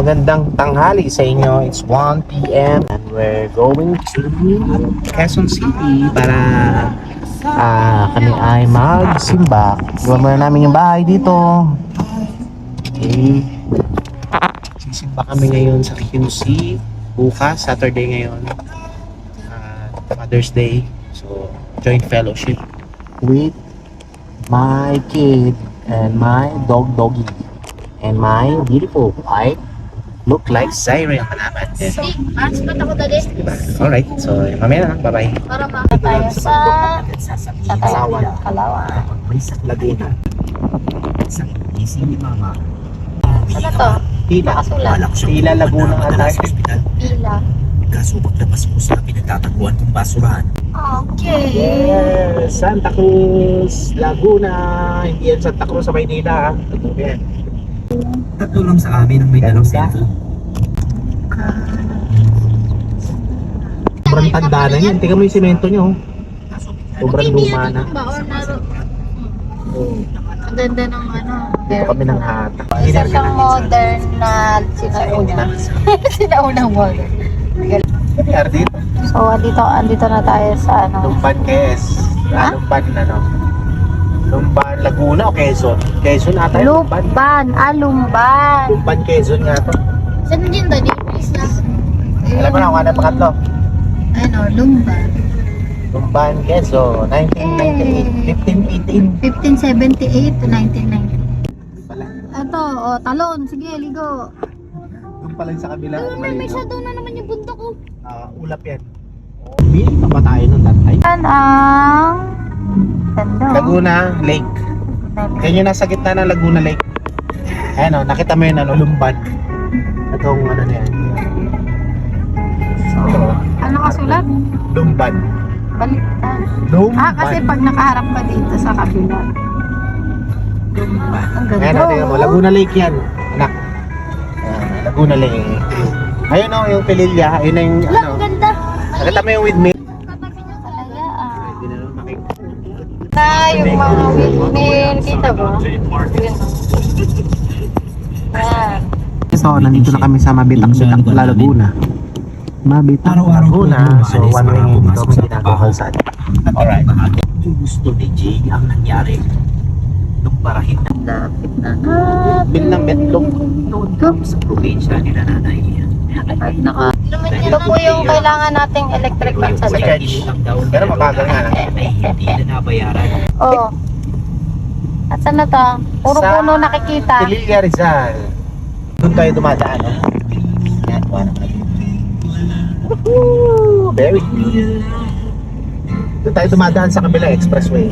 Magandang tanghali sa inyo. It's 1 p.m. and we're going to Quezon City para kami ay magsimba. Gawa muna namin yung bahay dito. Okay. Sisimba kami ngayon sa QC. Bukas, Saturday ngayon. Mother's Day. So, joint fellowship with my kid and my doggy and my beautiful wife. Look like Zaire ang malaman. Mas ba't ako dali? Alright, so mamaya na, bye-bye. Para makita tayo sa Kalawan. May sa Laguna. Sa isip ni Mama. Ano to? Pila. Nakasulat. Pila Laguna nga tayo. Pila. Kasubok na pasmus na pinagtataguan kong basurahan. Okay. Yes, Santa Cruz, Laguna. Hindi yan Santa Cruz sa Maynila. Yan. Tatlo lang sa amin ang may dalang cellphone. Sobrang tanda na yan. Tingnan mo yung semento nyo. Sobrang luma na. Ang ganda ng ano. Dito kami ng hata. Isa siyang modern na sinauna. Sinaunang modern. Nangyari dito. So, andito na tayo sa ano. Lumban, Quez. Ha? Lumban, ano? Lumban, Laguna o Quezon? Quezon ata yung Lumban. Lumban. Lumban, Quezon nga to. Saan din dali? Please na. Alam mo na kung ano ang pangatlo? Ano, Lumban. Lumban, Quezon, 1998, 1578 to 1990. 1518 pala. Ito, talon. Sige, ligo. Doon pala yung sa kabila. May shadow na naman yung bundok ko. Ulap yan. Bili pa ba tayo nung tatay? Yan ang ganda. Laguna Lake. Yan yung nasa gitna ng Laguna Lake. Ayan o, nakita mo yun, Lumban. Itong ano na yan. Ano kasulat? Lumban. Baliktad. Lumban. Kasi pag nakaharap ka dito sa kabila. Ang ganda. Ayan o, tingnan mo, Laguna Lake yan. Anak. Laguna Lake. Ayun o, yung Pililya. Ayun na yung Wala, ano. ang ganda. Nakita mo yung windmill? Talaga Hindi na naman makita. yung mga windmill. Kita ba? Yan. So, nandito na kami sa Mabitak-Bitak, Laguna. Mabitak, Araw-araw ko Laguna. So, umaalis one way para dito pumasok kung sa ginagawa trabaho. saan. Alright. Gusto ni Jay ang nangyari. Nung parahin na Lapit na. Bin ng betlog. noon sa probinsya ni nanay. At ito po yung kailangan nating electric fan sa Sa church. church. Pero mabagal nga lang. Ay hindi na nabayaran. Oh. At saan na to? Puro Sa puno nakikita. Pililya, Rizal. Doon tayo dumadaan, no? Yan, kuha naman. Woohoo! Very good. Doon tayo dumadaan sa kabila expressway.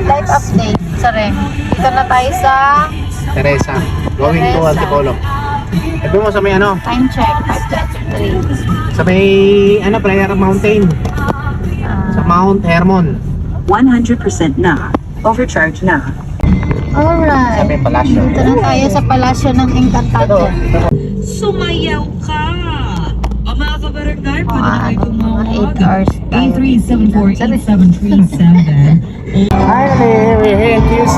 Life update. Sorry. Dito na tayo sa Teresa, going to Teresa. Antipolo. Sabi mo sa may ano? time check. 5:23. Sa may ano, Prayer Mountain. Sa Mount Hermon. 100% na. Overcharge na. Sa Alright. may palasyo. Dito na tayo sa palasyo ng Ito, Encantado. Sumayaw ka! O mga kabarangay, Mga pwede na kayo ano, mga tumawag. 8 hours tayo. 837487337. Hi, we're here in QC.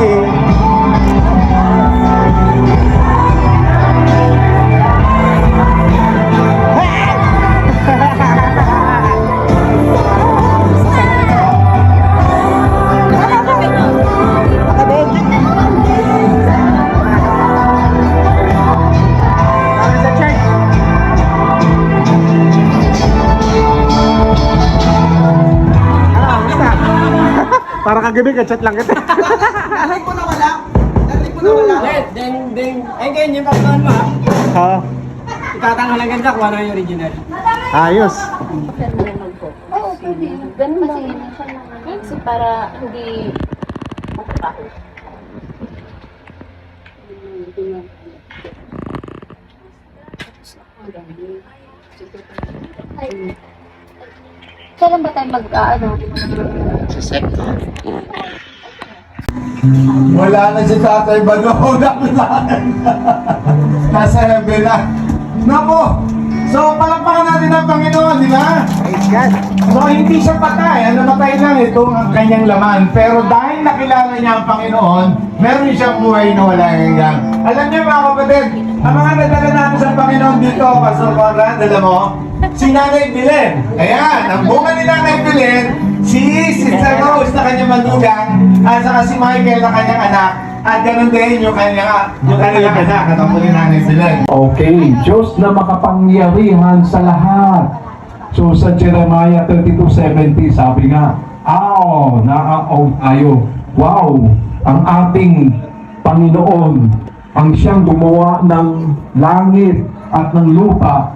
Para kagabi, ka-chat lang kita. Ay, ganyan yung pagkawan mo ha. Ha? Itatanghalan ka kung ano yung original. Ayos. Oo, pwede. Ganun lang. Kasi para hindi kailan ba tayo mag-ano? Sa sector. Wala na si Tatay Bano. Nasa heaven na. Nako! So, palakpakan natin ang Panginoon, di ba? Praise God. So, hindi siya patay. Ang namatay lang itong ang kanyang laman. Pero dahil nakilala niya ang Panginoon, meron siyang buhay na wala hanggang. Alam niyo mga kapatid, ang mga nadala natin sa Panginoon dito, Pastor Conrad, alam mo, si Nanay Belen. Ayan, ang bunga ni Nanay Belen, si Sister Rose na kanyang manugang, at saka si Michael na kanyang anak. At ganun din yung kanyang anak, at ang ni Nanay Belen. Okay, Diyos na makapangyarihan sa lahat. So sa Jeremiah 32:70, sabi nga, naaaw tayo. Wow, ang ating Panginoon, ang siyang gumawa ng langit at ng lupa.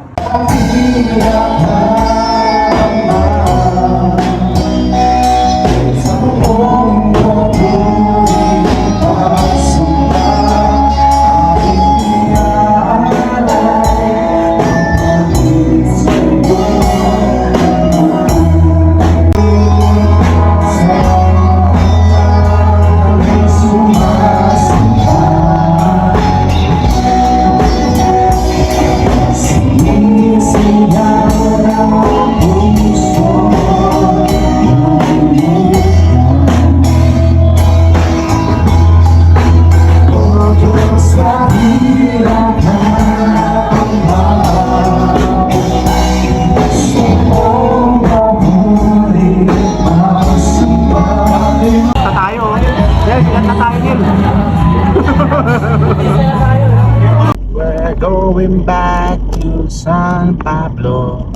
We're going back to San Pablo.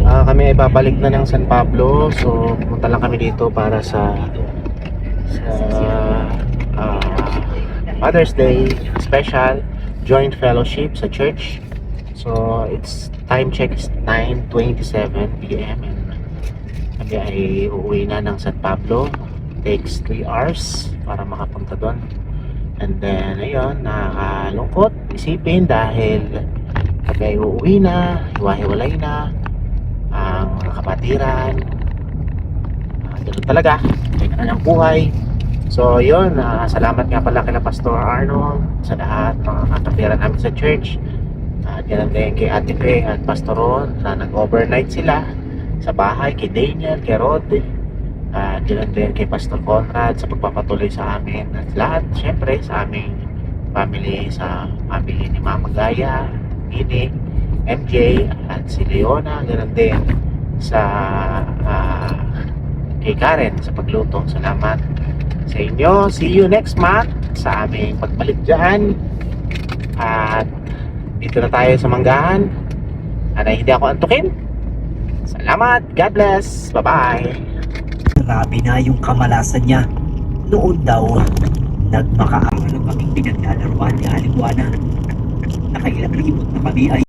Kami ay babalik na ng San Pablo. So, pumunta lang kami dito para sa Mother's Day special joint fellowship sa church. So, it's time check is 9:27 PM and kami ay uuwi na ng San Pablo. Takes 3 hours para makapunta doon. And then, ayun, nakakalungkot isipin dahil kami ay uuwi na, hiwa-hiwalay na ang mga kapatiran. Ganun talaga, kaya ng buhay. So, yun, salamat nga pala kina Pastor Arnold sa lahat mga kapatiran namin sa church. Ganun din kay Ate Fe at Pastor Ron na nag-overnight sila sa bahay, kay Daniel, kay Rod. Ganun din kay Pastor Conrad sa pagpapatuloy sa amin at lahat, syempre sa aming family, sa family ni Mama Gaya, Nini, MJ at si Leona. Ganun din sa kay Karen sa pagluto. Salamat sa inyo. See you next month sa aming pagbalik dyan. At dito na tayo sa Manggahan. At hindi ako antukin. Salamat. God bless. Bye-bye. Grabe na yung kamalasan niya. Noon daw, nagmakaaral kaming pinaglalaruan ni Aliwana. Nakailang limot na kami ay